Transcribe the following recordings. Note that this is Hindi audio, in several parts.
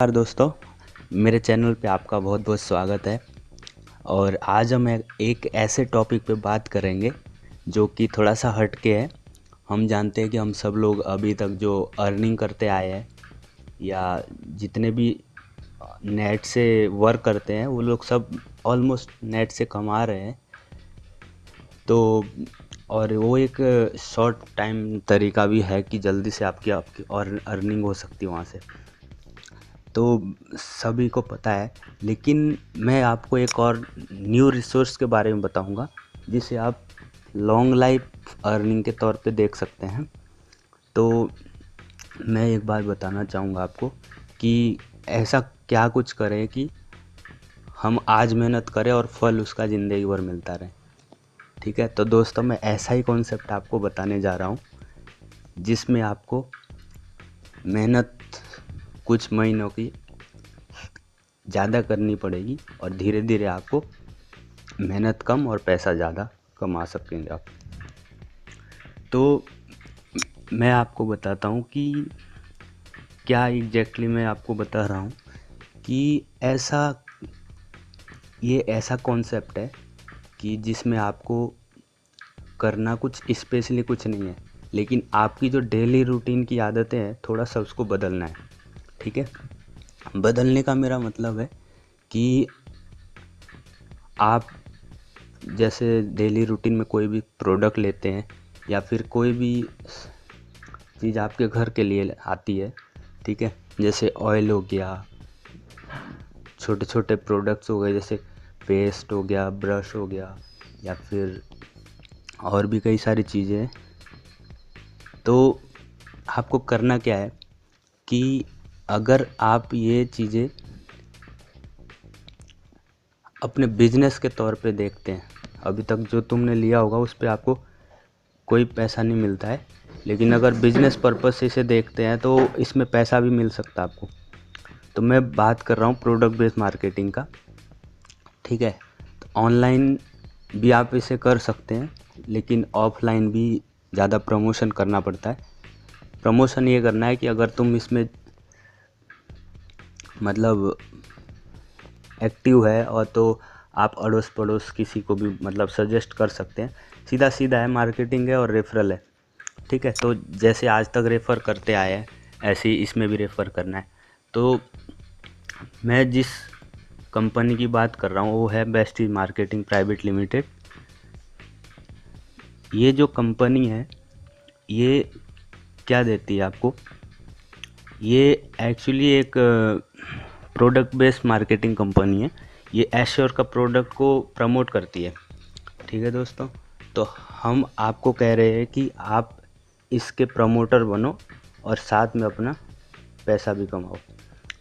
नमस्कार दोस्तों, मेरे चैनल पे आपका बहुत बहुत स्वागत है। और आज हम एक ऐसे टॉपिक पे बात करेंगे जो कि थोड़ा सा हट के है। हम जानते हैं कि हम सब लोग अभी तक जो अर्निंग करते आए हैं या जितने भी नेट से वर्क करते हैं वो लोग सब ऑलमोस्ट नेट से कमा रहे हैं। तो और वो एक शॉर्ट टाइम तरीका भी है कि जल्दी से आपकी और अर्निंग हो सकती है वहाँ से, तो सभी को पता है। लेकिन मैं आपको एक और न्यू रिसोर्स के बारे में बताऊंगा जिसे आप लॉन्ग लाइफ अर्निंग के तौर पे देख सकते हैं। तो मैं एक बात बताना चाहूँगा आपको कि ऐसा क्या कुछ करें कि हम आज मेहनत करें और फल उसका ज़िंदगी भर मिलता रहे। ठीक है, तो दोस्तों मैं ऐसा ही कॉन्सेप्ट आपको बताने जा रहा हूँ जिसमें आपको मेहनत कुछ महीनों की ज़्यादा करनी पड़ेगी और धीरे धीरे आपको मेहनत कम और पैसा ज़्यादा कमा सकेंगे आप। तो मैं आपको बताता हूँ कि क्या एग्जैक्टली मैं आपको बता रहा हूँ कि ये ऐसा कॉन्सेप्ट है कि जिसमें आपको करना कुछ स्पेशली कुछ नहीं है, लेकिन आपकी जो डेली रूटीन की आदतें हैं थोड़ा सा उसको बदलना है। ठीक है, बदलने का मेरा मतलब है कि आप जैसे डेली रूटीन में कोई भी प्रोडक्ट लेते हैं या फिर कोई भी चीज़ आपके घर के लिए आती है, ठीक है, जैसे ऑयल हो गया, छोटे छोटे प्रोडक्ट्स हो गए, जैसे पेस्ट हो गया, ब्रश हो गया, या फिर और भी कई सारी चीज़ें हैं। तो आपको करना क्या है कि अगर आप ये चीज़ें अपने बिजनेस के तौर पे देखते हैं, अभी तक जो तुमने लिया होगा उस पे आपको कोई पैसा नहीं मिलता है, लेकिन अगर बिजनेस पर्पस से इसे देखते हैं तो इसमें पैसा भी मिल सकता है आपको। तो मैं बात कर रहा हूँ प्रोडक्ट बेस्ड मार्केटिंग का। ठीक है, तो ऑनलाइन भी आप इसे कर सकते हैं, लेकिन ऑफलाइन भी ज़्यादा प्रमोशन करना पड़ता है। प्रमोशन ये करना है कि अगर तुम इसमें मतलब एक्टिव है और तो आप अड़ोस पड़ोस किसी को भी मतलब सजेस्ट कर सकते हैं। सीधा सीधा है, मार्केटिंग है और रेफरल है। ठीक है, तो जैसे आज तक रेफ़र करते आए हैं ऐसे ही इसमें भी रेफ़र करना है। तो मैं जिस कंपनी की बात कर रहा हूँ वो है बेस्टीज मार्केटिंग प्राइवेट लिमिटेड। ये जो कंपनी है ये क्या देती है आपको, ये एक्चुअली एक प्रोडक्ट बेस्ड मार्केटिंग कंपनी है। ये एश्योर का प्रोडक्ट को प्रमोट करती है। ठीक है दोस्तों, तो हम आपको कह रहे हैं कि आप इसके प्रमोटर बनो और साथ में अपना पैसा भी कमाओ।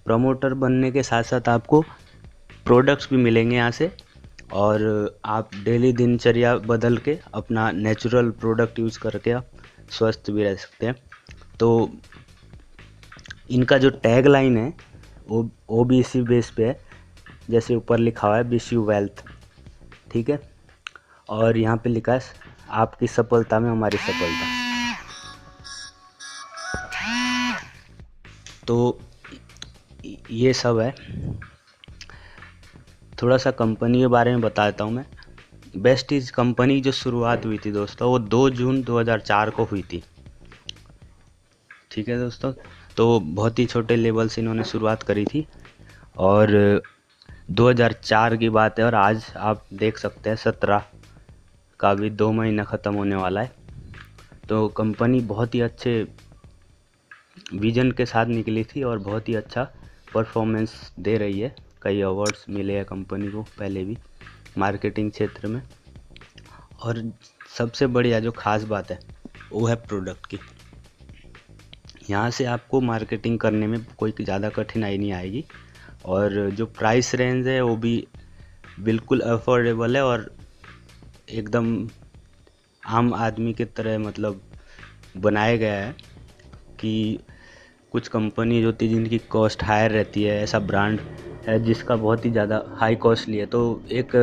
प्रमोटर बनने के साथ साथ आपको प्रोडक्ट्स भी मिलेंगे यहाँ से, और आप डेली दिनचर्या बदल के अपना नेचुरल प्रोडक्ट यूज़ करके आप स्वस्थ भी रह सकते हैं। तो इनका जो टैग लाइन है वो भी इसी बेस पे है, जैसे ऊपर लिखा हुआ है विश यू वेल्थ। ठीक है, और यहाँ पे लिखा है आपकी सफलता में हमारी सफलता। तो ये सब है। थोड़ा सा कंपनी के बारे में बता देता हूँ मैं। बेस्टीज कंपनी जो शुरुआत हुई थी दोस्तों वो 2 जून 2004 को हुई थी। ठीक है दोस्तों, तो बहुत ही छोटे लेवल से इन्होंने शुरुआत करी थी और 2004 की बात है और आज आप देख सकते हैं 17 का भी 2 महीना ख़त्म होने वाला है। तो कंपनी बहुत ही अच्छे विजन के साथ निकली थी और बहुत ही अच्छा परफॉर्मेंस दे रही है। कई अवार्ड्स मिले हैं कंपनी को पहले भी मार्केटिंग क्षेत्र में। और सबसे बढ़िया जो ख़ास बात है वो है प्रोडक्ट की। यहाँ से आपको मार्केटिंग करने में कोई ज़्यादा कठिनाई नहीं आएगी और जो प्राइस रेंज है वो भी बिल्कुल अफोर्डेबल है और एकदम आम आदमी की तरह मतलब बनाया गया है। कि कुछ कंपनी जो होती है जिनकी कॉस्ट हायर रहती है, ऐसा ब्रांड है जिसका बहुत ही ज़्यादा हाई कॉस्टली है, तो एक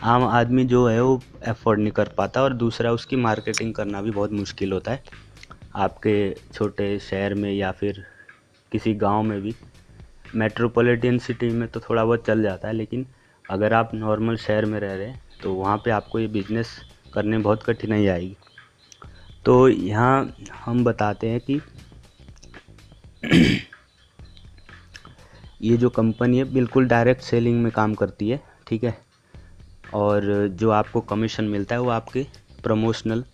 आम आदमी जो है वो अफोर्ड नहीं कर पाता और दूसरा उसकी मार्केटिंग करना भी बहुत मुश्किल होता है आपके छोटे शहर में या फिर किसी गांव में भी। मेट्रोपॉलिटन सिटी में तो थोड़ा बहुत चल जाता है, लेकिन अगर आप नॉर्मल शहर में रह रहे हैं तो वहाँ पे आपको ये बिज़नेस करने में बहुत कठिनाई आएगी। तो यहाँ हम बताते हैं कि ये जो कंपनी है बिल्कुल डायरेक्ट सेलिंग में काम करती है, ठीक है। और जो आपको कमीशन मिलता है वो आपके प्रमोशनल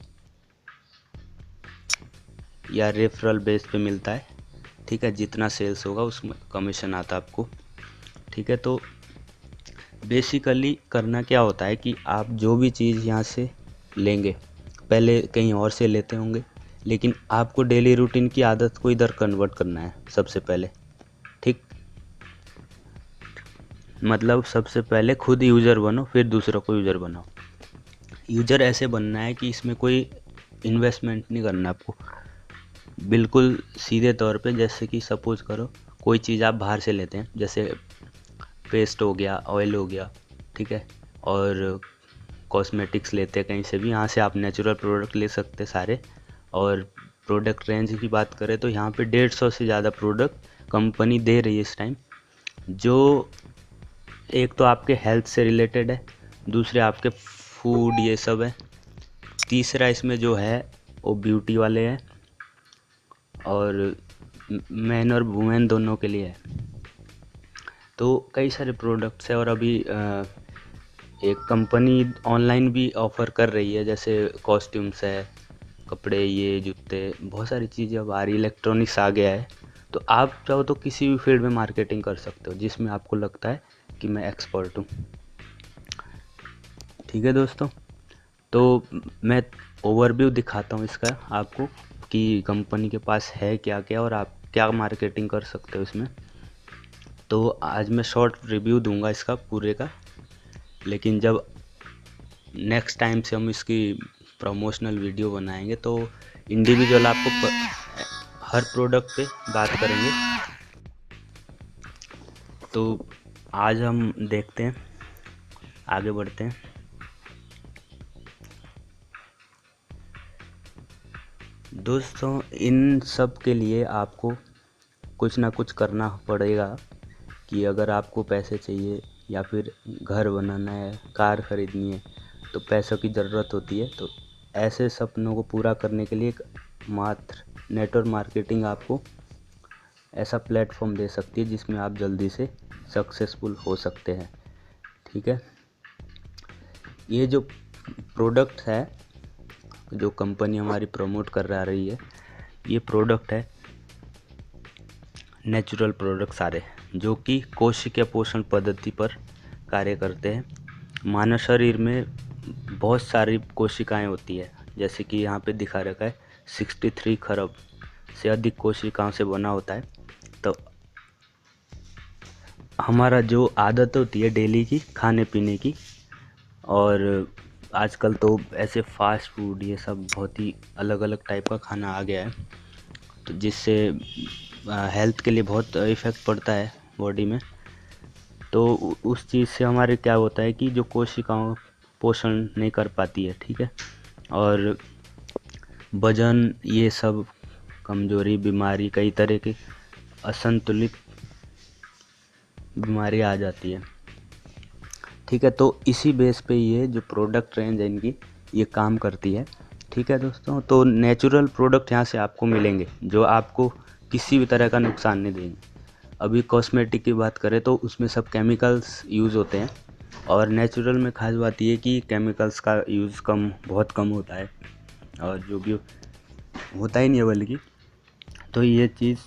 या रेफरल बेस पे मिलता है, ठीक है। जितना सेल्स होगा उसमें कमीशन आता है आपको, ठीक है। तो बेसिकली करना क्या होता है कि आप जो भी चीज़ यहाँ से लेंगे, पहले कहीं और से लेते होंगे, लेकिन आपको डेली रूटीन की आदत को इधर कन्वर्ट करना है सबसे पहले, ठीक। मतलब सबसे पहले खुद यूज़र बनो, फिर दूसरों को यूज़र बनाओ। यूज़र ऐसे बनना है कि इसमें कोई इन्वेस्टमेंट नहीं करना आपको, बिल्कुल सीधे तौर पे। जैसे कि सपोज़ करो कोई चीज़ आप बाहर से लेते हैं, जैसे पेस्ट हो गया, ऑयल हो गया, ठीक है, और कॉस्मेटिक्स लेते हैं कहीं से भी, यहाँ से आप नेचुरल प्रोडक्ट ले सकते हैं सारे। और प्रोडक्ट रेंज की बात करें तो यहाँ पे 150 से ज़्यादा प्रोडक्ट कंपनी दे रही है इस टाइम, जो एक तो आपके हेल्थ से रिलेटेड है, दूसरे आपके फूड ये सब है, तीसरा इसमें जो है वो ब्यूटी वाले हैं, और मैन और वुमेन दोनों के लिए है। तो कई सारे प्रोडक्ट्स है। और अभी एक कंपनी ऑनलाइन भी ऑफ़र कर रही है, जैसे कॉस्ट्यूम्स है, कपड़े, ये जूते, बहुत सारी चीज़ें अब आ रही, इलेक्ट्रॉनिक्स आ गया है। तो आप चाहो तो किसी भी फील्ड में मार्केटिंग कर सकते हो जिसमें आपको लगता है कि मैं एक्सपर्ट हूँ, ठीक है दोस्तों। तो मैं ओवरव्यू दिखाता हूँ इसका आपको कि कंपनी के पास है क्या क्या और आप क्या मार्केटिंग कर सकते हो इसमें। तो आज मैं शॉर्ट रिव्यू दूंगा इसका पूरे का, लेकिन जब नेक्स्ट टाइम से हम इसकी प्रमोशनल वीडियो बनाएंगे तो इंडिविजुअल आपको हर प्रोडक्ट पे बात करेंगे। तो आज हम देखते हैं, आगे बढ़ते हैं। दोस्तों इन सब के लिए आपको कुछ ना कुछ करना पड़ेगा, कि अगर आपको पैसे चाहिए या फिर घर बनाना है, कार ख़रीदनी है, तो पैसों की ज़रूरत होती है। तो ऐसे सपनों को पूरा करने के लिए एक मात्र नेटवर्क मार्केटिंग आपको ऐसा प्लेटफॉर्म दे सकती है जिसमें आप जल्दी से सक्सेसफुल हो सकते हैं, ठीक है। ये जो प्रोडक्ट है जो कंपनी हमारी प्रमोट कर रही है, ये प्रोडक्ट है नेचुरल प्रोडक्ट सारे, जो कि कोशिकीय पोषण पद्धति पर कार्य करते हैं। मानव शरीर में बहुत सारी कोशिकाएं होती है, जैसे कि यहाँ पे दिखा रखा है 63 खरब से अधिक कोशिकाओं से बना होता है। तो हमारा जो आदत होती है डेली की खाने पीने की, और आजकल तो ऐसे फास्ट फूड ये सब बहुत ही अलग अलग टाइप का खाना आ गया है, तो जिससे हेल्थ के लिए बहुत इफ़ेक्ट पड़ता है बॉडी में। तो उस चीज़ से हमारे क्या होता है कि जो कोशिकाओं पोषण नहीं कर पाती है, ठीक है, और वजन ये सब, कमजोरी, बीमारी, कई तरह की असंतुलित बीमारी आ जाती है, ठीक है। तो इसी बेस पे ये जो प्रोडक्ट रेंज है इनकी ये काम करती है, ठीक है दोस्तों। तो नेचुरल प्रोडक्ट यहाँ से आपको मिलेंगे जो आपको किसी भी तरह का नुकसान नहीं देंगे। अभी कॉस्मेटिक की बात करें तो उसमें सब केमिकल्स यूज़ होते हैं, और नेचुरल में खास बात ये कि केमिकल्स का यूज़ बहुत कम होता है, और जो भी होता ही नहीं है बल्कि। तो ये चीज़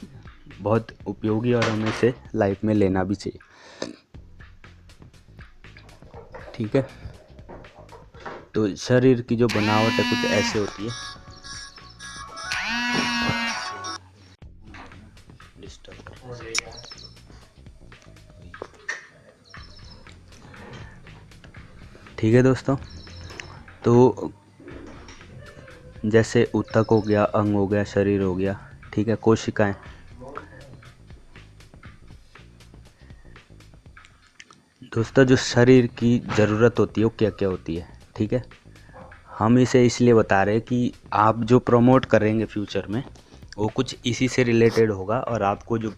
बहुत उपयोगी और हमें इसे लाइफ में लेना भी चाहिए, ठीक है। तो शरीर की जो बनावट है कुछ ऐसे होती है। ठीक है दोस्तों, तो जैसे ऊतक हो गया, अंग हो गया, शरीर हो गया, ठीक है, कोशिकाएं। दोस्तों जो शरीर की ज़रूरत होती है वो क्या क्या होती है, ठीक है। हम इसे इसलिए बता रहे हैं कि आप जो प्रमोट करेंगे फ्यूचर में वो कुछ इसी से रिलेटेड होगा, और आपको जो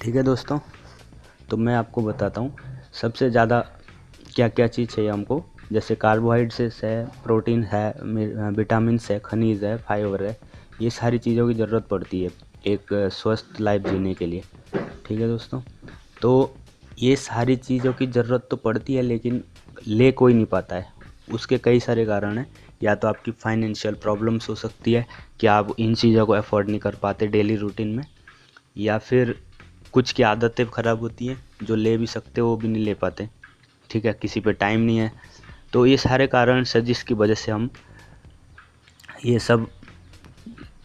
ठीक है दोस्तों, तो मैं आपको बताता हूँ सबसे ज़्यादा क्या क्या चीज़ चाहिए हमको। जैसे कार्बोहाइड्रेट्स है, प्रोटीन है, विटामिन्स है, खनिज है, फाइबर है, ये सारी चीज़ों की ज़रूरत पड़ती है एक स्वस्थ लाइफ जीने के लिए। ठीक है दोस्तों, तो ये सारी चीज़ों की ज़रूरत तो पड़ती है, लेकिन ले कोई नहीं पाता है। उसके कई सारे कारण हैं। या तो आपकी फाइनेंशियल प्रॉब्लम्स हो सकती है कि आप इन चीज़ों को अफोर्ड नहीं कर पाते डेली रूटीन में, या फिर कुछ की आदतें ख़राब होती हैं, जो ले भी सकते हो वो भी नहीं ले पाते। ठीक है, किसी पे टाइम नहीं है। तो ये सारे कारण से जिसकी वजह से हम ये सब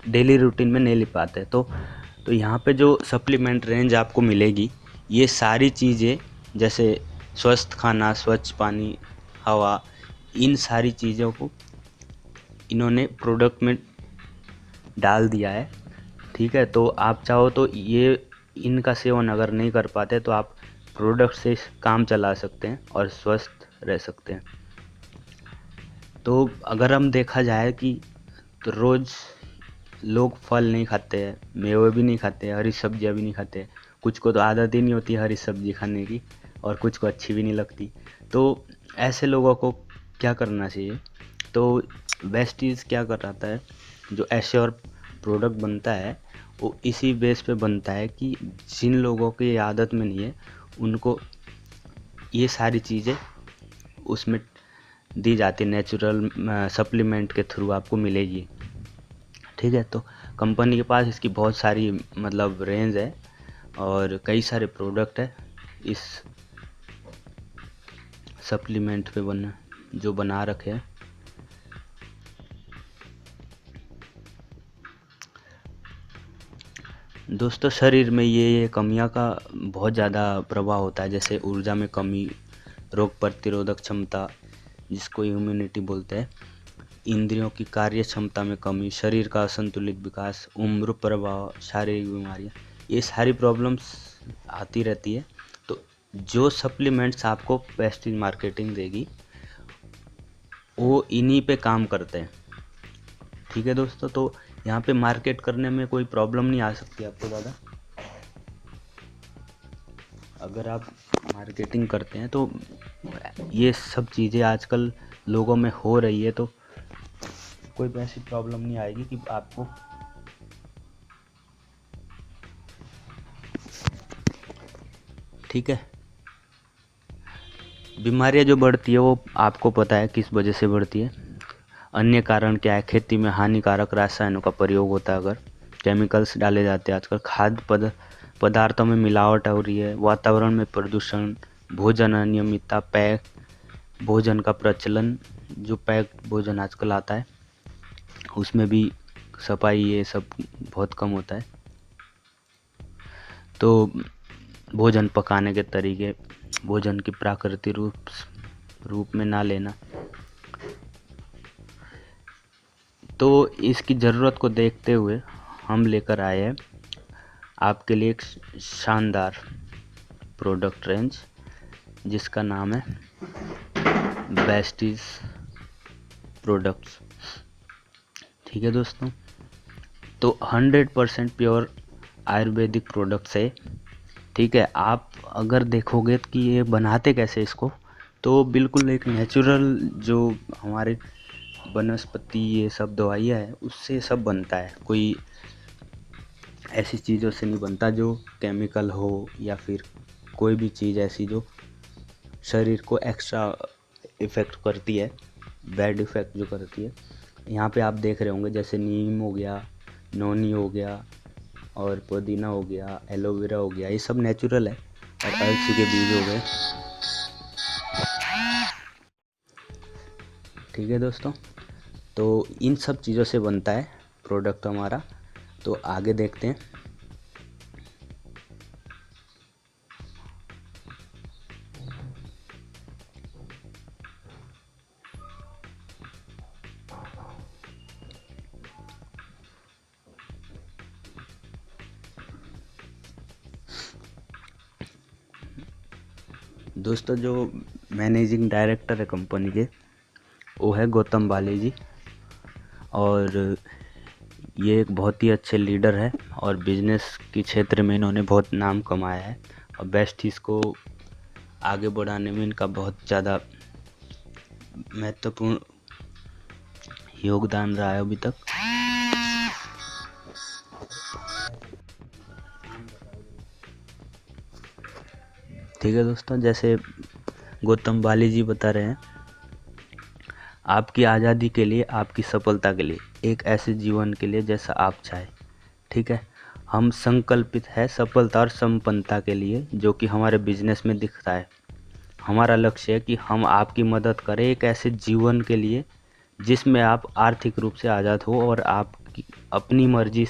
डेली रूटीन में नहीं ले पाते। तो यहाँ पे जो सप्लीमेंट रेंज आपको मिलेगी, ये सारी चीज़ें जैसे स्वस्थ खाना, स्वच्छ पानी, हवा, इन सारी चीज़ों को इन्होंने प्रोडक्ट में डाल दिया है। ठीक है, तो आप चाहो तो ये इनका सेवन अगर नहीं कर पाते तो आप प्रोडक्ट से काम चला सकते हैं और स्वस्थ रह सकते हैं। तो अगर हम देखा जाए कि तो रोज़ लोग फल नहीं खाते हैं, मेवे भी नहीं खाते हैं, हरी सब्जियां भी नहीं खाते हैं। कुछ को तो आदत ही नहीं होती हरी सब्जी खाने की, और कुछ को अच्छी भी नहीं लगती। तो ऐसे लोगों को क्या करना चाहिए? तो बेस्ट चीज़ क्या कराता है, जो ऐसे प्रोडक्ट बनता है वो इसी बेस पे बनता है कि जिन लोगों की ये आदत में नहीं है उनको ये सारी चीज़ें उसमें दी जाती है, नेचुरल सप्लीमेंट के थ्रू आपको मिलेगी। ठीक है, तो कंपनी के पास इसकी बहुत सारी मतलब रेंज है और कई सारे प्रोडक्ट है इस सप्लीमेंट पे जो बना रखे हैं। दोस्तों, शरीर में ये कमियां का बहुत ज़्यादा प्रभाव होता है, जैसे ऊर्जा में कमी, रोग प्रतिरोधक क्षमता जिसको इम्यूनिटी बोलते हैं, इंद्रियों की कार्य क्षमता में कमी, शरीर का असंतुलित विकास, उम्र प्रभाव, शारीरिक बीमारियां, ये सारी प्रॉब्लम्स आती रहती है। तो जो सप्लीमेंट्स आपको बेस्ट मार्केटिंग देगी वो इन्हीं पे काम करते हैं। ठीक है दोस्तों, तो यहाँ पे मार्केट करने में कोई प्रॉब्लम नहीं आ सकती आपको ज़्यादा। अगर आप मार्केटिंग करते हैं तो ये सब चीज़ें आजकल लोगों में हो रही है, तो कोई ऐसी प्रॉब्लम नहीं आएगी कि आपको ठीक है। बीमारियां जो बढ़ती है वो आपको पता है किस वजह से बढ़ती है। अन्य कारण क्या है? खेती में हानिकारक रसायनों का प्रयोग होता है, अगर केमिकल्स डाले जाते हैं, आजकल खाद्य पदार्थों में मिलावट हो रही है, वातावरण में प्रदूषण, भोजन अनियमितता, पैक भोजन का प्रचलन, जो पैक भोजन आजकल आता है उसमें भी सफाई ये सब बहुत कम होता है। तो भोजन पकाने के तरीके, भोजन की प्राकृतिक रूप में ना लेना, तो इसकी ज़रूरत को देखते हुए हम लेकर आए हैं आपके लिए एक शानदार प्रोडक्ट रेंज जिसका नाम है बेस्टीज प्रोडक्ट्स। ठीक है दोस्तों, तो 100% प्योर आयुर्वेदिक प्रोडक्ट्स है। ठीक है, आप अगर देखोगे कि ये बनाते कैसे इसको, तो बिल्कुल एक नेचुरल जो हमारे वनस्पति ये सब दवाइयाँ है उससे सब बनता है। कोई ऐसी चीज़ों से नहीं बनता जो केमिकल हो, या फिर कोई भी चीज़ ऐसी जो शरीर को एक्स्ट्रा इफ़ेक्ट करती है, बैड इफ़ेक्ट जो करती है। यहाँ पे आप देख रहे होंगे जैसे नीम हो गया, नोनी हो गया, और पुदीना हो गया, एलोवेरा हो गया, ये सब नेचुरल है, और अलसी के बीज हो गए। ठीक है दोस्तों, तो इन सब चीज़ों से बनता है प्रोडक्ट हमारा। तो आगे देखते हैं। दोस्तों, जो मैनेजिंग डायरेक्टर है कंपनी के वो है गौतम बाली जी, और ये एक बहुत ही अच्छे लीडर है और बिजनेस के क्षेत्र में इन्होंने बहुत नाम कमाया है और बेस्टीज को आगे बढ़ाने में इनका बहुत ज़्यादा महत्वपूर्ण योगदान रहा है अभी तक। ठीक है दोस्तों, जैसे गौतम बाली जी बता रहे हैं, आपकी आज़ादी के लिए, आपकी सफलता के लिए, एक ऐसे जीवन के लिए जैसा आप चाहें। ठीक है, हम संकल्पित है सफलता और संपन्नता के लिए, जो कि हमारे बिजनेस में दिखता है। हमारा लक्ष्य है कि हम आपकी मदद करें एक ऐसे जीवन के लिए जिसमें आप आर्थिक रूप से आज़ाद हो और आप अपनी मर्जी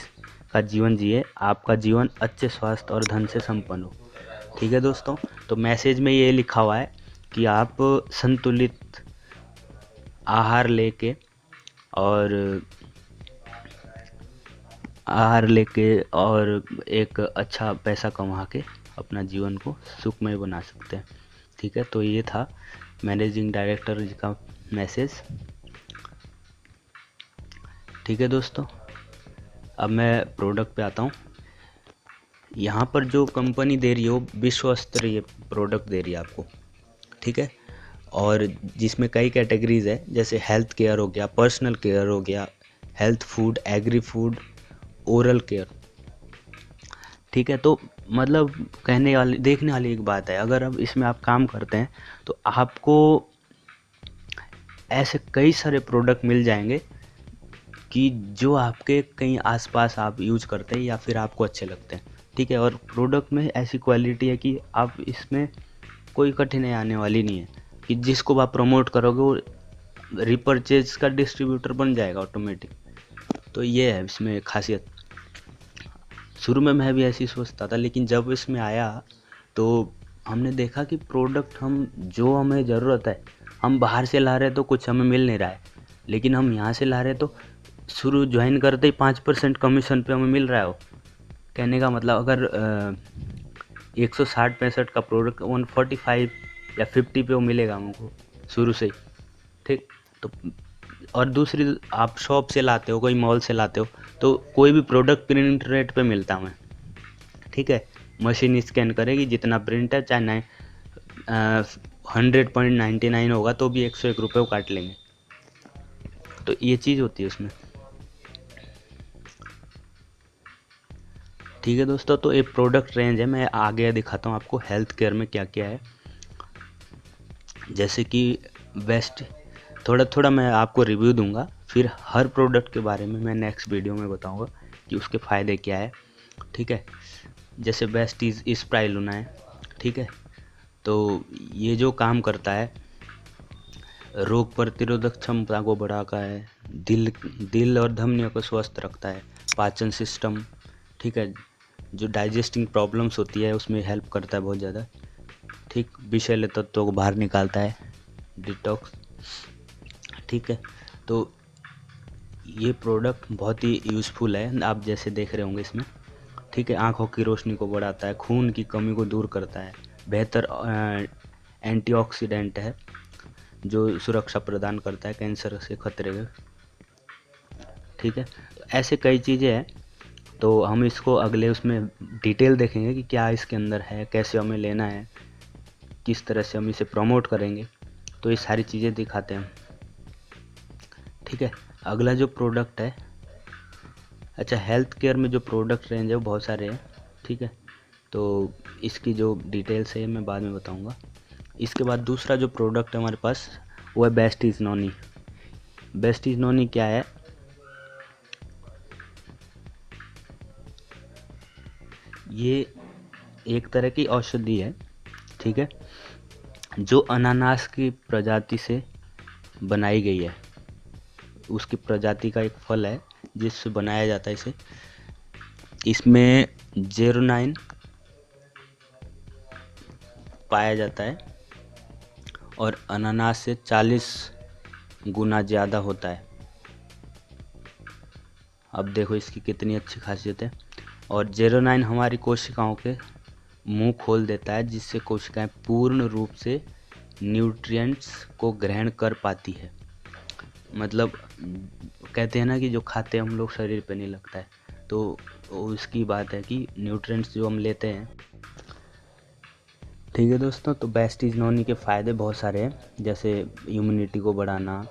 का जीवन जिए, आपका जीवन अच्छे स्वास्थ्य और धन से संपन्न हो। ठीक है दोस्तों, तो मैसेज में ये लिखा हुआ है कि आप संतुलित आहार लेके और एक अच्छा पैसा कमा के अपना जीवन को सुखमय बना सकते हैं। ठीक है, तो ये था मैनेजिंग डायरेक्टर जी का मैसेज। ठीक है दोस्तों, अब मैं प्रोडक्ट पे आता हूँ। यहाँ पर जो कंपनी दे रही हो विश्व स्तरीय प्रोडक्ट दे रही है आपको। ठीक है, और जिसमें कई कैटेगरीज है, जैसे हेल्थ केयर हो गया, पर्सनल केयर हो गया, health food, agri food, oral care. ठीक है, तो मतलब कहने वाली देखने वाली एक बात है, अगर अब इसमें आप काम करते हैं तो आपको ऐसे कई सारे प्रोडक्ट मिल जाएंगे कि जो आपके कहीं आसपास आप यूज करते हैं या फिर आपको अच्छे लगते हैं। ठीक है, और प्रोडक्ट में ऐसी क्वालिटी है कि आप इसमें कोई कठिनाई आने वाली नहीं है कि जिसको आप प्रमोट करोगे वो रिपर्चेज का डिस्ट्रीब्यूटर बन जाएगा ऑटोमेटिक। तो ये है इसमें खासियत। शुरू में मैं भी ऐसी सोचता था, लेकिन जब इसमें आया तो हमने देखा कि प्रोडक्ट हम जो हमें ज़रूरत है हम बाहर से ला रहे तो कुछ हमें मिल नहीं रहा है, लेकिन हम यहाँ से ला रहे तो शुरू ज्वाइन करते ही 5% कमीशन पे हमें मिल रहा है। वो कहने का मतलब अगर 160-65 का प्रोडक्ट 145 या 50 पे वो मिलेगा हमको शुरू से ही। ठीक, तो और दूसरी आप शॉप से लाते हो, कोई मॉल से लाते हो, तो कोई भी प्रोडक्ट प्रिंट रेट पे मिलता हमें। ठीक है, मशीन स्कैन करेगी, जितना प्रिंट है चाहे 100.99 होगा तो भी 101 रुपये वो काट लेंगे। तो ये चीज़ होती है उसमें। ठीक है दोस्तों, तो ये प्रोडक्ट रेंज है, मैं आगे दिखाता हूँ आपको हेल्थ केयर में क्या क्या है। जैसे कि बेस्ट थोड़ा थोड़ा मैं आपको रिव्यू दूंगा, फिर हर प्रोडक्ट के बारे में मैं नेक्स्ट वीडियो में बताऊंगा कि उसके फ़ायदे क्या है। ठीक है, जैसे बेस्ट इस प्राइलूना है। ठीक है, तो ये जो काम करता है रोग प्रतिरोधक क्षमता को बढ़ाता है, दिल और धमनियों को स्वस्थ रखता है, पाचन सिस्टम, ठीक है, जो डाइजेस्टिंग प्रॉब्लम्स होती है उसमें हेल्प करता है बहुत ज़्यादा। ठीक, विषैले तत्वों को बाहर निकालता है, डिटॉक्स। ठीक है, तो ये प्रोडक्ट बहुत ही यूज़फुल है, आप जैसे देख रहे होंगे इसमें। ठीक है, आँखों की रोशनी को बढ़ाता है, खून की कमी को दूर करता है, बेहतर एंटीऑक्सीडेंट है जो सुरक्षा प्रदान करता है कैंसर से खतरे में। ठीक है, तो ऐसे कई चीज़ें हैं, तो हम इसको अगले उसमें डिटेल देखेंगे कि क्या इसके अंदर है, कैसे हमें लेना है, किस तरह से हम इसे प्रमोट करेंगे, तो ये सारी चीज़ें दिखाते हैं। ठीक है, अगला जो प्रोडक्ट है, अच्छा हेल्थ केयर में जो प्रोडक्ट रेंज है वो बहुत सारे हैं। ठीक है, तो इसकी जो डिटेल्स है मैं बाद में बताऊंगा। इसके बाद दूसरा जो प्रोडक्ट है हमारे पास वो है best is noni. Best is noni क्या है, ये एक तरह की औषधि है। ठीक है, जो अनानास की प्रजाति से बनाई गई है, उसकी प्रजाति का एक फल है जिससे बनाया जाता है इसे। इसमें जेरोनाइन पाया जाता है और अनानास से 40 गुना ज़्यादा होता है। अब देखो इसकी कितनी अच्छी खासियत है। और जेरोनाइन हमारी कोशिकाओं के मुंह खोल देता है, जिससे कोशिकाएं पूर्ण रूप से न्यूट्रिएंट्स को ग्रहण कर पाती है। मतलब कहते हैं ना कि जो खाते हैं हम लोग शरीर पे नहीं लगता है, तो उसकी बात है कि न्यूट्रिएंट्स जो हम लेते हैं। ठीक है दोस्तों, तो बेस्टीज नोनी के फ़ायदे बहुत सारे हैं, जैसे इम्यूनिटी को बढ़ाना,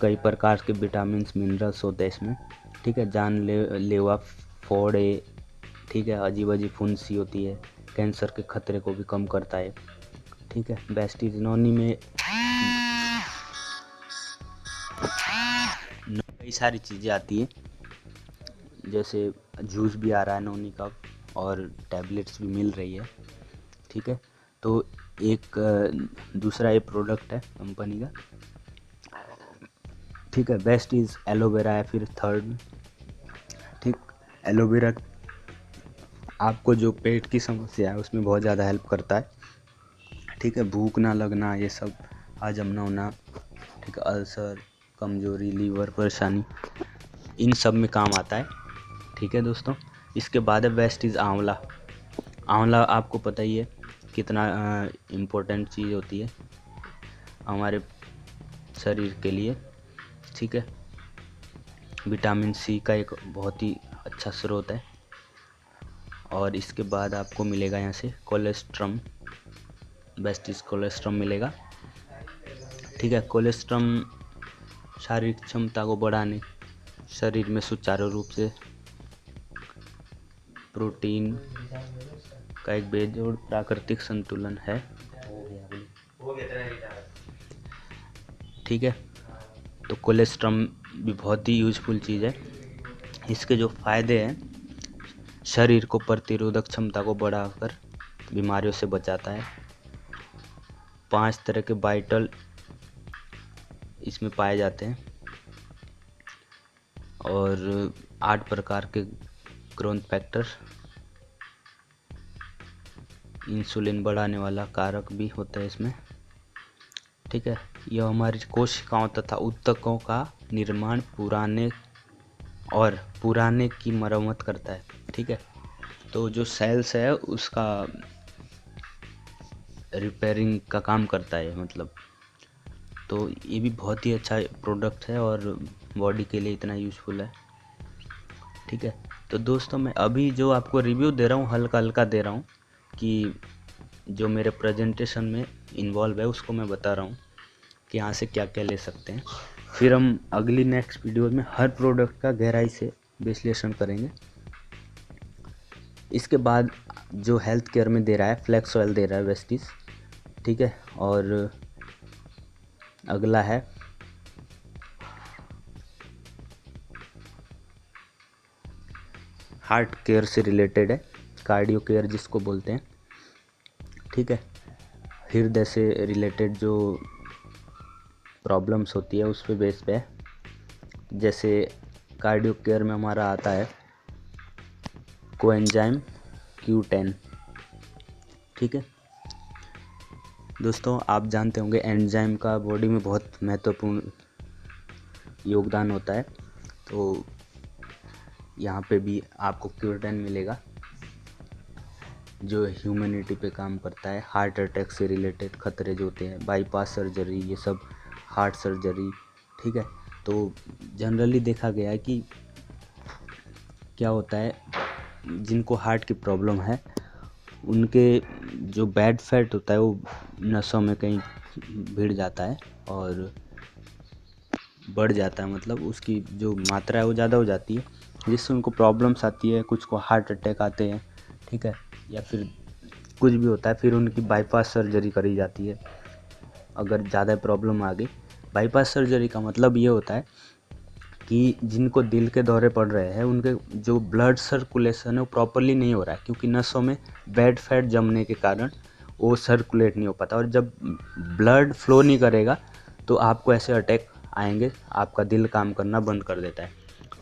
कई प्रकार के विटामिन्स मिनरल्स होते हैं इसमें। ठीक है, जानलेवा फोड़े, ठीक है, अजीब अजीब फुंसी होती है, कैंसर के खतरे को भी कम करता है। ठीक है, बेस्टीज नोनी में कई सारी चीज़ें आती हैं, जैसे जूस भी आ रहा है नोनी का और टैबलेट्स भी मिल रही है। ठीक है, तो एक दूसरा ये प्रोडक्ट है कंपनी का। ठीक है, बेस्ट इज़ एलोवेरा है फिर थर्ड। ठीक, एलोवेरा आपको जो पेट की समस्या है उसमें बहुत ज़्यादा हेल्प करता है। ठीक है, भूख ना लगना, ये सब हजम ना होना, ठीक है, अल्सर, कमजोरी, लीवर परेशानी, इन सब में काम आता है। ठीक है दोस्तों, इसके बाद है बेस्ट इज़ आंवला। आंवला आपको पता ही है कितना इम्पोर्टेंट चीज़ होती है हमारे शरीर के लिए। ठीक है, विटामिन सी का एक बहुत ही अच्छा स्रोत है। और इसके बाद आपको मिलेगा यहाँ से कोलेस्ट्रम, बेस्टिस कोलेस्ट्रम मिलेगा। ठीक है, कोलेस्ट्रम शारीरिक क्षमता को बढ़ाने, शरीर में सुचारू रूप से प्रोटीन का एक बेजोड़ प्राकृतिक संतुलन है। ठीक है, तो कोलेस्ट्रम भी बहुत ही यूजफुल चीज़ है। इसके जो फ़ायदे हैं, शरीर को प्रतिरोधक क्षमता को बढ़ाकर बीमारियों से बचाता है। 5 तरह के वाइटल इसमें पाए जाते हैं और 8 प्रकार के ग्रोथ फैक्टर, इंसुलिन बढ़ाने वाला कारक भी होता है इसमें। ठीक है, यह हमारी कोशिकाओं तथा ऊतकों का निर्माण पुराने की मरम्मत करता है। ठीक है, तो जो सेल्स है उसका रिपेयरिंग का काम करता है मतलब। तो ये भी बहुत ही अच्छा प्रोडक्ट है और बॉडी के लिए इतना यूज़फुल है। ठीक है, तो दोस्तों मैं अभी जो आपको रिव्यू दे रहा हूँ हल्का हल्का दे रहा हूँ कि जो मेरे प्रेजेंटेशन में इन्वॉल्व है उसको मैं बता रहा हूँ कि यहाँ से क्या क्या ले सकते हैं। फिर हम अगली नेक्स्ट वीडियो में हर प्रोडक्ट का गहराई से विश्लेषण करेंगे। इसके बाद जो हेल्थ केयर में दे रहा है, फ्लैक्स ऑयल दे रहा है वेस्टिस। ठीक है, और अगला है हार्ट केयर से रिलेटेड है, कार्डियो केयर जिसको बोलते हैं। ठीक है, हृदय से रिलेटेड जो प्रॉब्लम्स होती है उस पे बेस पे है। जैसे कार्डियो केयर में हमारा आता है कोएंजाइम Q10। ठीक है दोस्तों, आप जानते होंगे एंजाइम का बॉडी में बहुत महत्वपूर्ण योगदान होता है, तो यहाँ पे भी आपको Q10 मिलेगा जो ह्यूमैनिटी पे काम करता है। हार्ट अटैक से रिलेटेड खतरे जो होते हैं, बाईपास सर्जरी, ये सब हार्ट सर्जरी। ठीक है, तो जनरली देखा गया है कि क्या होता है, जिनको हार्ट की प्रॉब्लम है उनके जो बैड फैट होता है वो नसों में कहीं भिड़ जाता है और बढ़ जाता है, मतलब उसकी जो मात्रा है वो ज़्यादा हो जाती है, जिससे उनको प्रॉब्लम्स आती है। कुछ को हार्ट अटैक आते हैं, ठीक है, या फिर कुछ भी होता है, फिर उनकी बाईपास सर्जरी करी जाती है अगर ज़्यादा प्रॉब्लम आ गई। बाईपास सर्जरी का मतलब ये होता है कि जिनको दिल के दौरे पड़ रहे हैं उनके जो ब्लड सर्कुलेशन है वो प्रॉपरली नहीं हो रहा है, क्योंकि नसों में बैड फैट जमने के कारण वो सर्कुलेट नहीं हो पाता, और जब ब्लड फ्लो नहीं करेगा तो आपको ऐसे अटैक आएंगे, आपका दिल काम करना बंद कर देता है।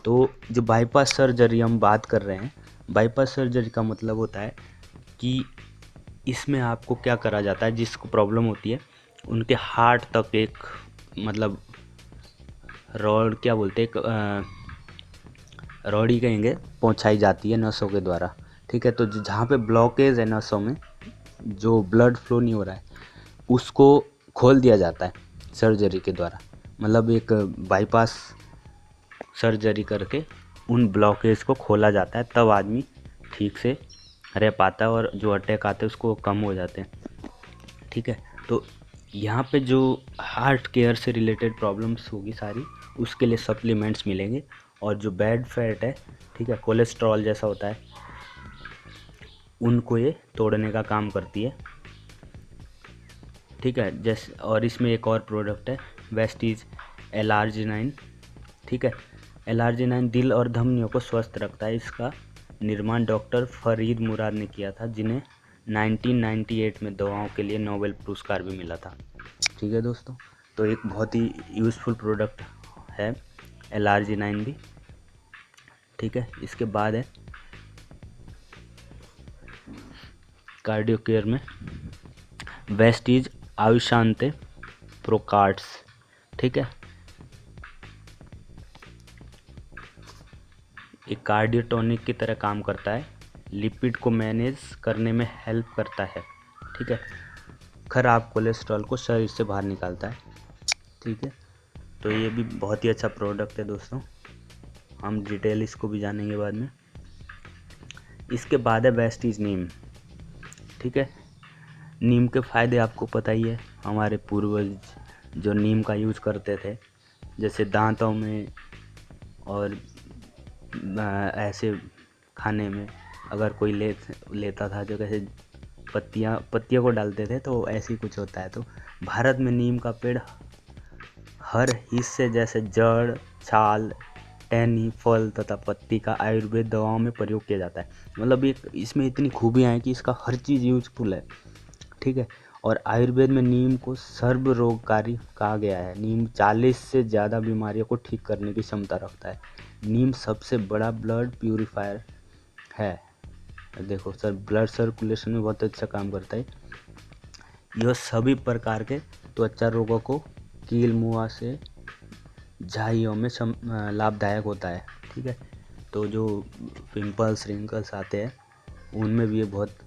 तो जो बाईपास सर्जरी हम बात कर रहे हैं, बाईपास सर्जरी का मतलब होता है कि इसमें आपको क्या करा जाता है, जिसको प्रॉब्लम होती है उनके हार्ट तक एक मतलब रॉड, क्या बोलते हैं, रॉड ही कहेंगे, पहुंचाई जाती है नसों के द्वारा। ठीक है, तो जहाँ पे ब्लॉकेज है नसों में, जो ब्लड फ्लो नहीं हो रहा है, उसको खोल दिया जाता है सर्जरी के द्वारा। मतलब एक बाईपास सर्जरी करके उन ब्लॉकेज को खोला जाता है, तब आदमी ठीक से रह पाता है और जो अटैक आते हैं उसको कम हो जाते हैं। ठीक है, तो यहाँ पे जो हार्ट केयर से रिलेटेड प्रॉब्लम्स होगी सारी, उसके लिए सप्लीमेंट्स मिलेंगे। और जो बैड फैट है, ठीक है, कोलेस्ट्रॉल जैसा होता है, उनको ये तोड़ने का काम करती है। ठीक है, जैसे और इसमें एक और प्रोडक्ट है वेस्टीज एलार्जिनाइन। ठीक है, एलार्जिनाइन दिल और धमनियों को स्वस्थ रखता है। इसका निर्माण डॉक्टर फरीद मुराद ने किया था, जिन्हें 1998 में दवाओं के लिए नोबेल पुरस्कार भी मिला था। ठीक है दोस्तों, तो एक बहुत ही यूज़फुल प्रोडक्ट है एलार्जिनाइन भी। ठीक है, इसके बाद है कार्डियो केयर में वेस्टीज आयुशांते प्रोकार्ड्स। ठीक है, एक कार्डियोटोनिक की तरह काम करता है, लिपिड को मैनेज करने में हेल्प करता है। ठीक है, खराब कोलेस्ट्रॉल को शरीर से बाहर निकालता है। ठीक है, तो ये भी बहुत ही अच्छा प्रोडक्ट है दोस्तों, हम डिटेल इसको भी जानेंगे बाद में। इसके बाद है वेस्टीज नीम। ठीक है, नीम के फ़ायदे आपको पता ही है, हमारे पूर्वज जो नीम का यूज़ करते थे, जैसे दांतों में और ऐसे खाने में अगर कोई लेता था, जो कैसे पत्तियों को डालते थे, तो ऐसे ही कुछ होता है। तो भारत में नीम का पेड़ हर हिस्से जैसे जड़, छाल, टहनी, फल तथा पत्ती का आयुर्वेद दवाओं में प्रयोग किया जाता है। मतलब एक इसमें इतनी खूबियाँ हैं कि इसका हर चीज़ यूजफुल है। ठीक है, और आयुर्वेद में नीम को सर्व रोगकारी कहा गया है। नीम 40 से ज़्यादा बीमारियों को ठीक करने की क्षमता रखता है। नीम सबसे बड़ा ब्लड प्यूरिफायर है। देखो सर, ब्लड सर्कुलेशन में बहुत अच्छा काम करता है। यह सभी प्रकार के त्वचा रोगों को कील मुआ से झाइयों में लाभदायक होता है। ठीक है, तो जो पिंपल्स रिंकल्स आते हैं उनमें भी ये बहुत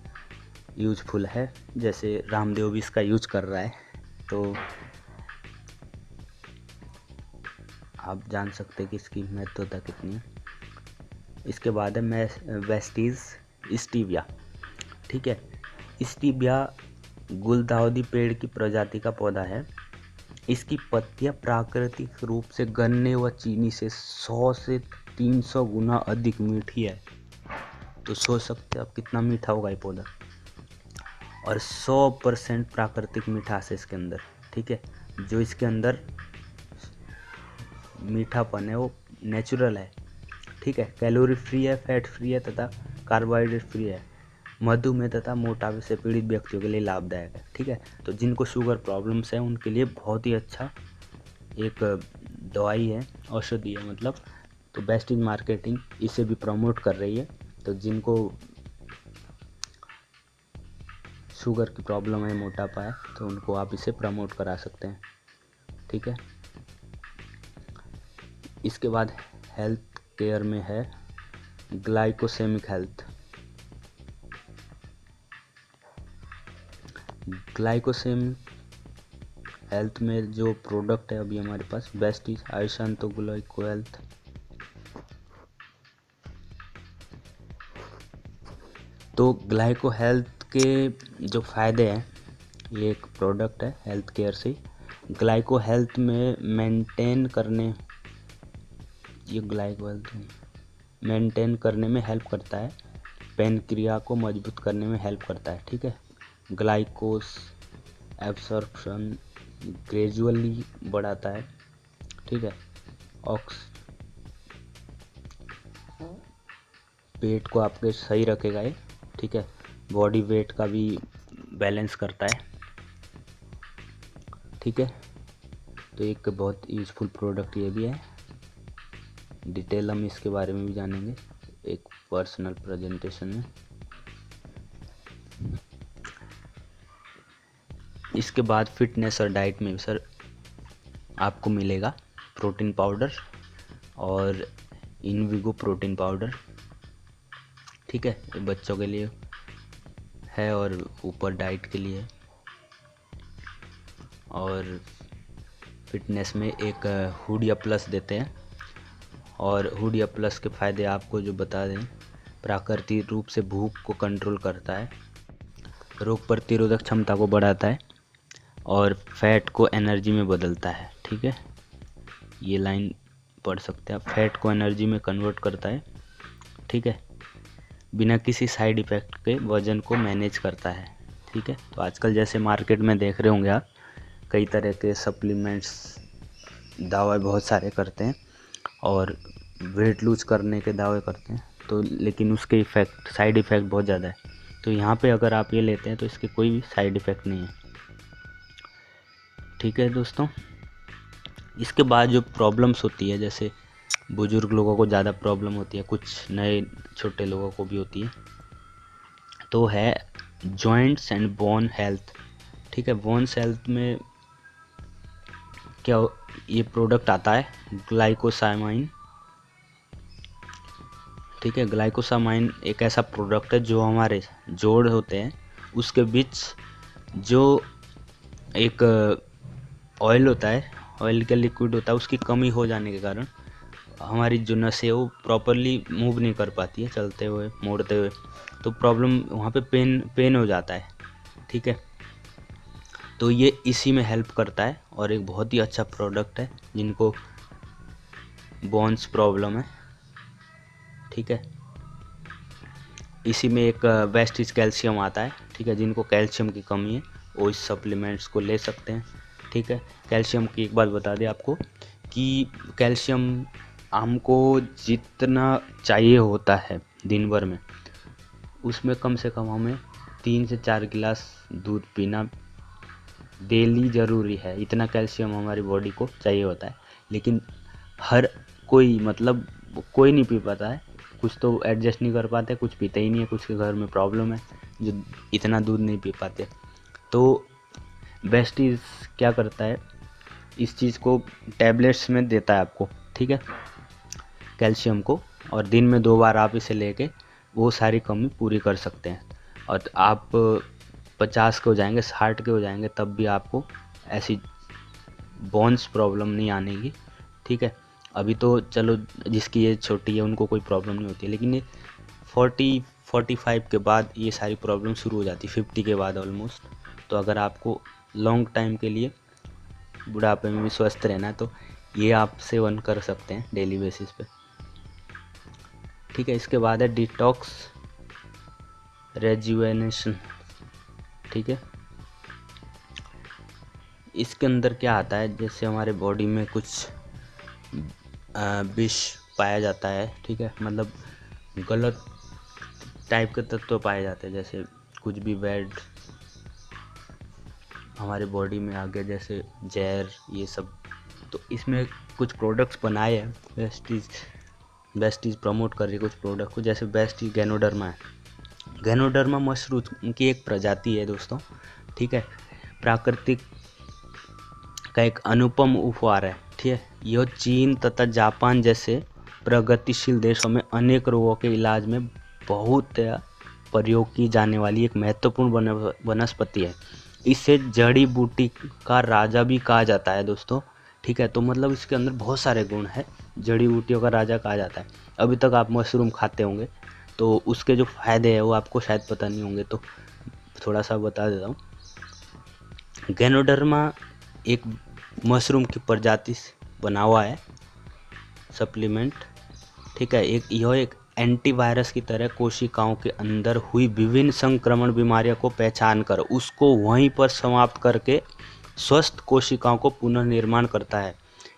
यूजफुल है। जैसे रामदेव भी इसका यूज कर रहा है, तो आप जान सकते हैं कि इसकी महत्वता कितनी है। इसके बाद है वेस्टीज स्टीविया। ठीक है, स्टीविया गुलदाउदी पेड़ की प्रजाति का पौधा है। इसकी पत्तियां प्राकृतिक रूप से गन्ने व चीनी से 100 से 300 गुना अधिक मीठी है। तो सोच सकते हैं आप कितना मीठा होगा ये पौधा, और 100% प्राकृतिक मिठास है इसके अंदर। ठीक है, जो इसके अंदर मीठापन है वो नेचुरल है। ठीक है, कैलोरी फ्री है, फैट फ्री है तथा कार्बोहाइड्रेट फ्री है। मधुमेह तथा मोटापे से पीड़ित व्यक्तियों के लिए लाभदायक है। ठीक है, तो जिनको शुगर प्रॉब्लम्स है उनके लिए बहुत ही अच्छा एक दवाई है, औषधि है मतलब। तो बेस्टीज मार्केटिंग इसे भी प्रमोट कर रही है। तो जिनको शुगर की प्रॉब्लम है, मोटापा है, तो उनको आप इसे प्रमोट करा सकते हैं। ठीक है, इसके बाद हेल्थ केयर में है ग्लाइकोसेमिक हेल्थ। ग्लाइकोसेमिक हेल्थ में जो प्रोडक्ट है अभी हमारे पास बेस्टीज आयुशांतो ग्लाइको हेल्थ। तो ग्लाइको हेल्थ के जो फ़ायदे हैं, ये एक प्रोडक्ट है हेल्थ केयर से। ग्लाइको हेल्थ में ग्लाइको हेल्थ मेंटेन करने में हेल्प करता है, पेनक्रिया को मजबूत करने में हेल्प करता है। ठीक है, ग्लाइकोस एब्सॉर्प्शन ग्रेजुअली बढ़ाता है। ठीक है, ऑक्स पेट को आपके सही रखेगा ये। ठीक है, बॉडी वेट का भी बैलेंस करता है। ठीक है, तो एक बहुत यूज़फुल प्रोडक्ट ये भी है। डिटेल हम इसके बारे में भी जानेंगे एक पर्सनल प्रेजेंटेशन में। इसके बाद फिटनेस और डाइट में सर आपको मिलेगा प्रोटीन पाउडर और इनविगो प्रोटीन पाउडर। ठीक है, ये बच्चों के लिए है और ऊपर डाइट के लिए है। और फिटनेस में एक हुडिया प्लस देते हैं। और हुडिया प्लस के फ़ायदे आपको जो बता दें, प्राकृतिक रूप से भूख को कंट्रोल करता है, रोग प्रतिरोधक क्षमता को बढ़ाता है और फैट को एनर्जी में बदलता है। ठीक है, ये लाइन पढ़ सकते हैं आप, फैट को एनर्जी में कन्वर्ट करता है। ठीक है, बिना किसी साइड इफ़ेक्ट के वज़न को मैनेज करता है। ठीक है, तो आजकल जैसे मार्केट में देख रहे होंगे आप, कई तरह के सप्लीमेंट्स दावे बहुत सारे करते हैं और वेट लूज करने के दावे करते हैं, तो लेकिन उसके इफ़ेक्ट, साइड इफ़ेक्ट बहुत ज़्यादा है। तो यहाँ पे अगर आप ये लेते हैं तो इसके कोई भी साइड इफ़ेक्ट नहीं है। ठीक है दोस्तों, इसके बाद जो प्रॉब्लम्स होती है, जैसे बुज़ुर्ग लोगों को ज़्यादा प्रॉब्लम होती है, कुछ नए छोटे लोगों को भी होती है, तो है जॉइंट्स एंड बोन हेल्थ। ठीक है, बोन्स हेल्थ में क्या ये प्रोडक्ट आता है, ग्लाइकोसामाइन। ठीक है, ग्लाइकोसामाइन एक ऐसा प्रोडक्ट है जो हमारे जोड़ होते हैं उसके बीच जो एक ऑयल होता है, ऑयल का लिक्विड होता है, उसकी कमी हो जाने के कारण हमारी जो नसें वो प्रॉपरली मूव नहीं कर पाती है, चलते हुए मोड़ते हुए, तो प्रॉब्लम वहाँ पे पेन हो जाता है। ठीक है, तो ये इसी में हेल्प करता है और एक बहुत ही अच्छा प्रोडक्ट है जिनको बोन्स प्रॉब्लम है। ठीक है, इसी में एक वेस्टिज कैल्शियम आता है। ठीक है, जिनको कैल्शियम की कमी है वो इस सप्लीमेंट्स को ले सकते हैं। ठीक है, कैल्शियम की एक बात बता दें आपको कि कैल्शियम हमको जितना चाहिए होता है दिन भर में, उसमें कम से कम हमें 3 से 4 गिलास दूध पीना डेली ज़रूरी है। इतना कैल्शियम हमारी बॉडी को चाहिए होता है, लेकिन हर कोई, मतलब कोई नहीं पी पाता है। कुछ तो एडजस्ट नहीं कर पाते, कुछ पीते ही नहीं है, कुछ के घर में प्रॉब्लम है जो इतना दूध नहीं पी पाते। तो बेस्ट चीज़ क्या करता है, इस चीज़ को टैबलेट्स में देता है आपको। ठीक है, कैल्शियम को, और दिन में 2 बार आप इसे लेके वो सारी कमी पूरी कर सकते हैं। और आप 50 के हो जाएंगे, 60 के हो जाएंगे, तब भी आपको ऐसी बोन्स प्रॉब्लम नहीं आने की। ठीक है, अभी तो चलो जिसकी एज छोटी है उनको कोई प्रॉब्लम नहीं होती है, लेकिन ये 40-45 के बाद ये सारी प्रॉब्लम शुरू हो जाती है, 50 के बाद ऑलमोस्ट। तो अगर आपको लॉन्ग टाइम के लिए बुढ़ापे में भी स्वस्थ रहना है तो ये आप सेवन कर सकते हैं डेली बेसिस पे। ठीक है, इसके बाद है डिटॉक्स रेजुवेनेशन। ठीक है, इसके अंदर क्या आता है, जैसे हमारे बॉडी में कुछ विष पाया जाता है। ठीक है, मतलब गलत टाइप के तत्व पाए जाते हैं, जैसे कुछ भी बैड हमारे बॉडी में आ गया, जैसे जहर, ये सब। तो इसमें कुछ प्रोडक्ट्स बनाए हैं, बेस्टीज प्रमोट कर रही है कुछ प्रोडक्ट को, जैसे बेस्टीज गैनोडर्मा है। गैनोडर्मा मशरूम की एक प्रजाति है दोस्तों। ठीक है, प्राकृतिक का एक अनुपम उपहार है। ठीक है, यह चीन तथा जापान जैसे प्रगतिशील देशों में अनेक रोगों के इलाज में बहुत प्रयोग की जाने वाली एक महत्वपूर्ण वनस्पति है। इसे जड़ी बूटी का राजा भी कहा जाता है दोस्तों। ठीक है, तो मतलब इसके अंदर बहुत सारे गुण हैं, जड़ी बूटियों का राजा कहा जाता है। अभी तक आप मशरूम खाते होंगे तो उसके जो फ़ायदे हैं वो आपको शायद पता नहीं होंगे, तो थोड़ा सा बता देता हूँ। गैनोडर्मा एक मशरूम की प्रजाति से बना हुआ है सप्लीमेंट। ठीक है, यह एक एंटीवायरस की तरह कोशिकाओं के अंदर हुई विभिन्न संक्रमण बीमारियों को पहचान कर उसको वहीं पर समाप्त करके स्वस्थ कोशिकाओं को पुनर्निर्माण करता है।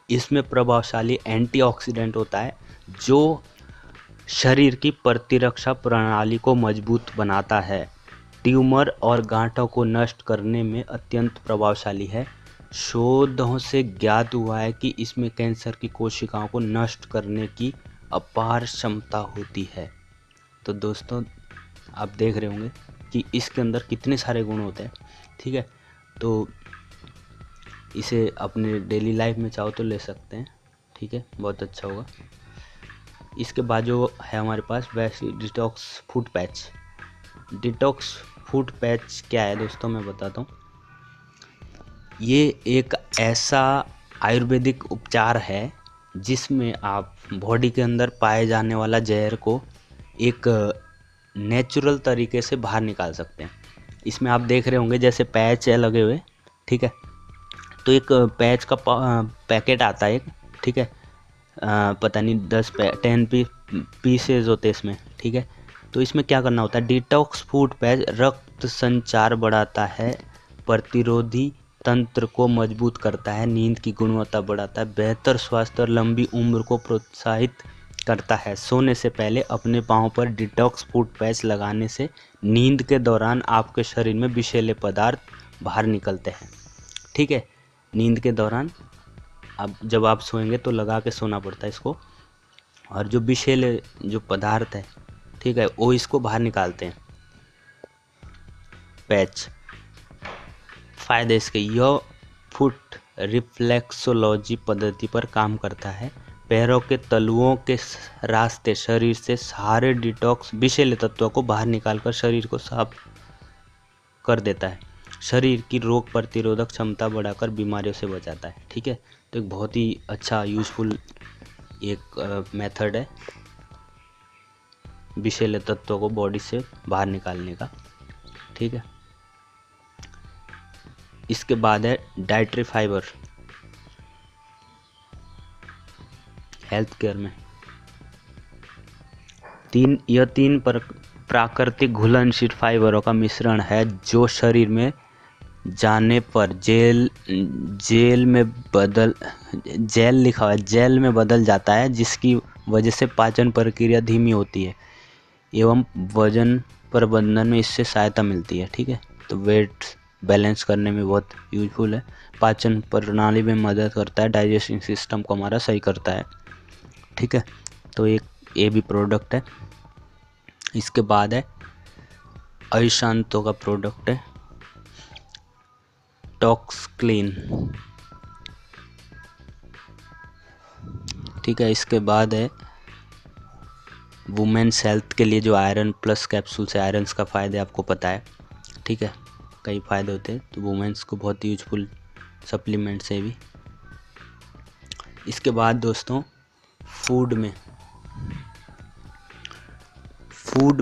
इसमें प्रभावशाली एंटीऑक्सीडेंट होता है जो शरीर की प्रतिरक्षा प्रणाली को मजबूत बनाता है। ट्यूमर और गांठों को नष्ट करने में अत्यंत प्रभावशाली है। शोधों से ज्ञात हुआ है कि इसमें कैंसर की कोशिकाओं को नष्ट करने की अपार क्षमता होती है। तो दोस्तों आप देख रहे होंगे कि इसके अंदर कितने सारे गुण होते हैं। ठीक है, तो इसे अपने डेली लाइफ में चाहो तो ले सकते हैं। ठीक है, बहुत अच्छा होगा। इसके बाद जो है हमारे पास वैसे detox food patch. Detox food patch क्या है दोस्तों, मैं बताता हूँ। ये एक ऐसा आयुर्वेदिक उपचार है जिसमें आप बॉडी के अंदर पाए जाने वाला जहर को एक नेचुरल तरीके से बाहर निकाल सकते हैं। इसमें आप देख रहे होंगे जैसे पैच है लगे हुए, ठीक है। तो एक पैच का पैकेट आता है एक, ठीक है। पता नहीं 10 पीसेज होते हैं इसमें, ठीक है। तो इसमें क्या करना होता है, डिटॉक्स फूड पैच रक्त संचार बढ़ाता है, प्रतिरोधी तंत्र को मजबूत करता है, नींद की गुणवत्ता बढ़ाता है, बेहतर स्वास्थ्य और लंबी उम्र को प्रोत्साहित करता है। सोने से पहले अपने पाँव पर डिटॉक्स फूड पैच लगाने से नींद के दौरान आपके शरीर में विषैले पदार्थ बाहर निकलते हैं, ठीक है। नींद के दौरान अब जब आप सोएंगे तो लगा के सोना पड़ता है इसको, और जो विषैले जो पदार्थ है, ठीक है, वो इसको बाहर निकालते हैं पैच। फायदे इसके, यह फुट रिफ्लेक्सोलॉजी पद्धति पर काम करता है। पैरों के तलुओं के रास्ते शरीर से सारे डिटॉक्स विषैले तत्वों को बाहर निकालकर शरीर को साफ कर देता है। शरीर की रोग प्रतिरोधक क्षमता बढ़ाकर बीमारियों से बचाता है, ठीक है। तो एक बहुत ही अच्छा यूज़फुल एक मेथड है विषैले तत्वों को बॉडी से बाहर निकालने का, ठीक है। इसके बाद है डाइटरी फाइबर। हेल्थ केयर में तीन प्राकृतिक घुलनशील फाइबरों का मिश्रण है जो शरीर में जाने पर जेल में बदल जाता है, जिसकी वजह से पाचन प्रक्रिया धीमी होती है एवं वजन प्रबंधन में इससे सहायता मिलती है, ठीक है। तो वेट बैलेंस करने में बहुत यूजफुल है, पाचन प्रणाली में मदद करता है, डाइजेस्टिंग सिस्टम को हमारा सही करता है, ठीक है। तो एक ये भी प्रोडक्ट है। इसके बाद है अशांतो का प्रोडक्ट है टॉक्स क्लीन, ठीक है। इसके बाद है वुमेन्स हेल्थ के लिए जो आयरन प्लस कैप्सूल से, आयरन का फ़ायदे आपको पता है, ठीक है, कई फ़ायदे होते हैं, तो वुमेन्स को बहुत यूजफुल सप्लीमेंट्स है भी। इसके बाद दोस्तों फूड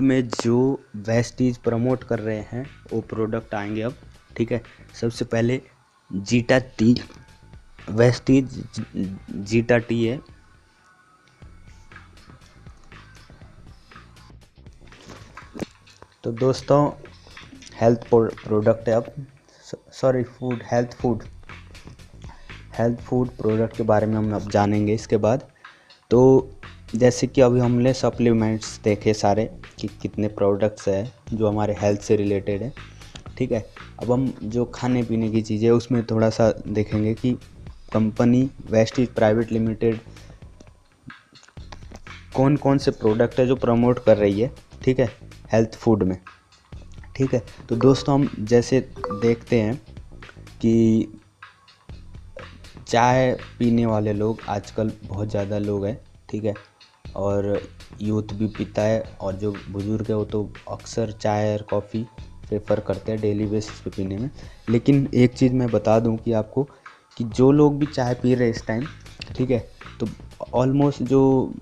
में जो वेस्टीज प्रमोट कर रहे हैं वो प्रोडक्ट आएंगे अब, ठीक है। सबसे पहले zeta T, Vestige zeta T है। तो दोस्तों हेल्थ प्रोडक्ट है अब, sorry food, health food product के बारे में हम अब जानेंगे इसके बाद। तो जैसे कि अभी हमने सप्लीमेंट्स देखे सारे कि कितने प्रोडक्ट्स हैं जो हमारे हेल्थ से रिलेटेड है, ठीक है। अब हम जो खाने पीने की चीज़ें उसमें थोड़ा सा देखेंगे कि कंपनी वेस्टीज प्राइवेट लिमिटेड कौन कौन से प्रोडक्ट है जो प्रमोट कर रही है, ठीक है, हेल्थ फूड में, ठीक है। तो दोस्तों हम जैसे देखते हैं कि चाय पीने वाले लोग आजकल बहुत ज़्यादा लोग हैं, ठीक है, और यूथ भी पीता है, और जो बुज़ुर्ग है वो तो अक्सर चाय और कॉफ़ी प्रेफर करते हैं डेली बेसिस पे पीने में। लेकिन एक चीज़ मैं बता दूं कि आपको कि जो लोग भी चाय पी रहे हैं इस टाइम, ठीक है, तो ऑलमोस्ट जो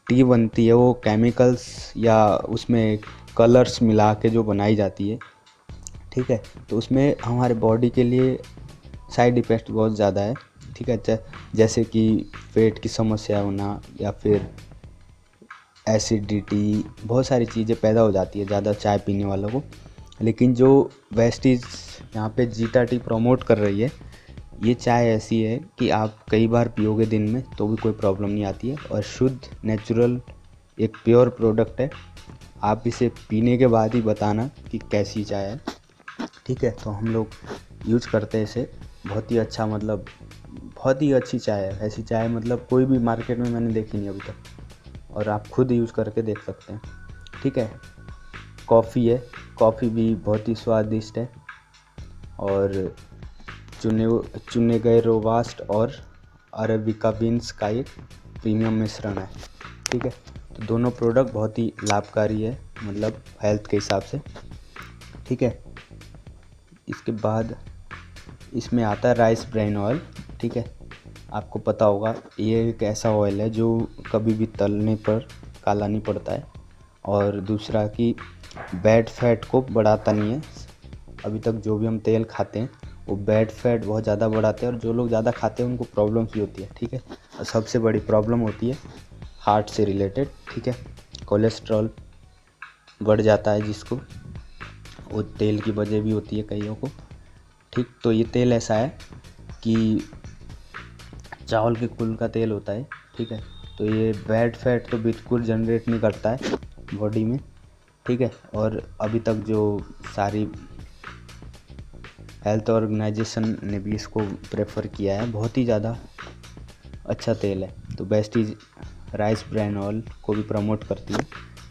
टी बनती है वो केमिकल्स या उसमें कलर्स मिला के जो बनाई जाती है, ठीक है। तो उसमें हमारे बॉडी के लिए साइड इफ़ेक्ट बहुत ज़्यादा है, ठीक है। जैसे कि पेट की समस्या होना या फिर एसिडिटी, बहुत सारी चीज़ें पैदा हो जाती है ज़्यादा चाय पीने वालों को। लेकिन जो वेस्टीज यहाँ पे जीटा टी प्रमोट कर रही है, ये चाय ऐसी है कि आप कई बार पियोगे दिन में तो भी कोई प्रॉब्लम नहीं आती है, और शुद्ध नेचुरल एक प्योर प्रोडक्ट है। आप इसे पीने के बाद ही बताना कि कैसी चाय है, ठीक है। तो हम लोग यूज करते हैं इसे, बहुत ही अच्छा, मतलब बहुत ही अच्छी चाय है। ऐसी चाय मतलब कोई भी मार्केट में मैंने देखी नहीं अभी तक, और आप खुद यूज़ करके देख सकते हैं, ठीक है। कॉफ़ी है, कॉफ़ी भी बहुत ही स्वादिष्ट है, और चुने गए रोबास्ट और अरेबिका बीन्स का एक प्रीमियम मिश्रण है, ठीक है। तो दोनों प्रोडक्ट बहुत ही लाभकारी है, मतलब हेल्थ के हिसाब से, ठीक है। इसके बाद इसमें आता है राइस ब्रेन ऑयल, ठीक है। आपको पता होगा ये एक ऐसा ऑयल है जो कभी भी तलने पर काला नहीं पड़ता है, और दूसरा कि बैड फैट को बढ़ाता नहीं है। अभी तक जो भी हम तेल खाते हैं वो बैड फैट बहुत ज़्यादा बढ़ाते हैं, और जो लोग ज़्यादा खाते हैं उनको प्रॉब्लम्स भी होती है, ठीक है। और सबसे बड़ी प्रॉब्लम होती है हार्ट से रिलेटेड, ठीक है। कोलेस्ट्रॉल बढ़ जाता है जिसको, वो तेल की वजह भी होती है कईयों को, ठीक। तो ये तेल ऐसा है कि चावल के कुल का तेल होता है, ठीक है। तो ये बैड फैट तो बिल्कुल जनरेट नहीं करता है बॉडी में, ठीक है। और अभी तक जो सारी हेल्थ ऑर्गेनाइजेशन ने भी इसको प्रेफर किया है, बहुत ही ज़्यादा अच्छा तेल है। तो वेस्टीज राइस ब्रान ऑयल को भी प्रमोट करती है,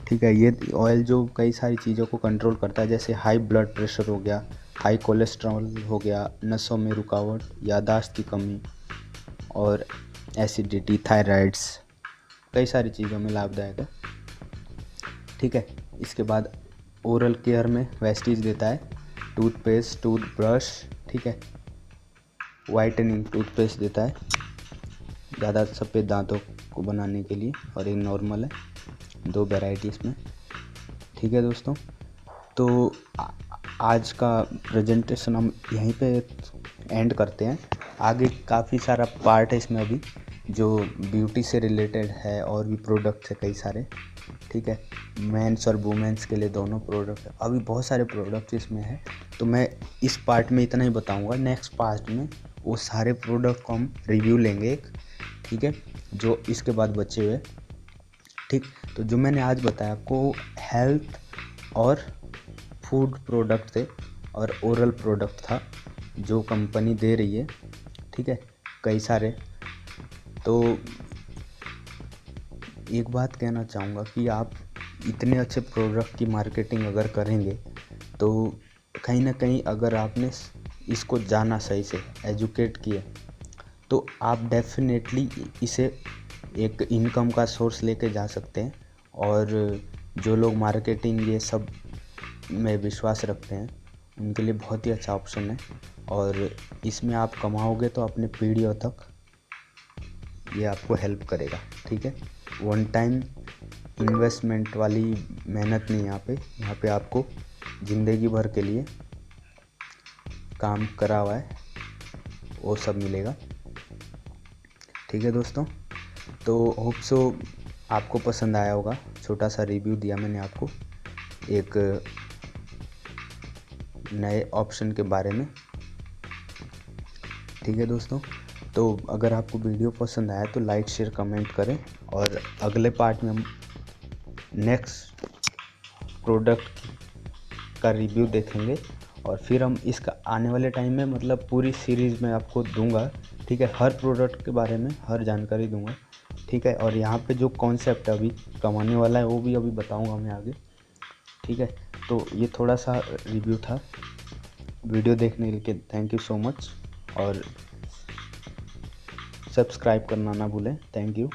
ठीक है। ये ऑयल जो कई सारी चीज़ों को कंट्रोल करता है, जैसे हाई ब्लड प्रेशर हो गया, हाई कोलेस्ट्रॉल हो गया, नसों में रुकावट, याददाश्त की कमी, और एसिडिटी, थायराइड्स, कई सारी चीज़ों में लाभदायक है, ठीक है। इसके बाद ओरल केयर में वेस्टीज देता है टूथपेस्ट, टूथब्रश, ठीक है। वाइटनिंग टूथपेस्ट देता है ज़्यादा सफ़ेद दांतों को बनाने के लिए, और एक नॉर्मल है, 2 वैरायटी इसमें, ठीक है दोस्तों। तो आज का प्रेजेंटेशन हम यहीं पे एंड करते हैं। आगे काफ़ी सारा पार्ट है इसमें अभी, जो ब्यूटी से रिलेटेड है, और भी प्रोडक्ट्स है कई सारे, ठीक है। मेंस और वुमेंस के लिए दोनों प्रोडक्ट है, अभी बहुत सारे प्रोडक्ट्स इसमें है। तो मैं इस पार्ट में इतना ही बताऊंगा, नेक्स्ट पार्ट में वो सारे प्रोडक्ट को हम रिव्यू लेंगे एक, ठीक है, जो इसके बाद बचे हुए, ठीक। तो जो मैंने आज बताया आपको हेल्थ और फूड प्रोडक्ट थे, और ओरल प्रोडक्ट था जो कंपनी दे रही है, ठीक है, कई सारे। तो एक बात कहना चाहूँगा कि आप इतने अच्छे प्रोडक्ट की मार्केटिंग अगर करेंगे, तो कहीं ना कहीं अगर आपने इसको जाना सही से, एजुकेट किया, तो आप डेफिनेटली इसे एक इनकम का सोर्स लेके जा सकते हैं। और जो लोग मार्केटिंग ये सब में विश्वास रखते हैं उनके लिए बहुत ही अच्छा ऑप्शन है, और इसमें आप कमाओगे तो अपने पीढ़ियों तक ये आपको हेल्प करेगा, ठीक है। वन टाइम इन्वेस्टमेंट वाली मेहनत नहीं, यहाँ पे आपको ज़िंदगी भर के लिए काम करा हुआ है वो सब मिलेगा, ठीक है दोस्तों। तो होप सो आपको पसंद आया होगा, छोटा सा रिव्यू दिया मैंने आपको एक नए ऑप्शन के बारे में, ठीक है दोस्तों। तो अगर आपको वीडियो पसंद आया तो लाइक, शेयर, कमेंट करें, और अगले पार्ट में हम नेक्स्ट प्रोडक्ट का रिव्यू देखेंगे, और फिर हम इसका आने वाले टाइम में मतलब पूरी सीरीज़ में आपको दूंगा, ठीक है, हर प्रोडक्ट के बारे में हर जानकारी दूंगा, ठीक है। और यहाँ पे जो कॉन्सेप्ट अभी कमाने वाला है वो भी अभी बताऊंगा मैं आगे, ठीक है। तो ये थोड़ा सा रिव्यू था। वीडियो देखने के लिए थैंक यू सो मच, और सब्सक्राइब करना ना भूलें। Thank you.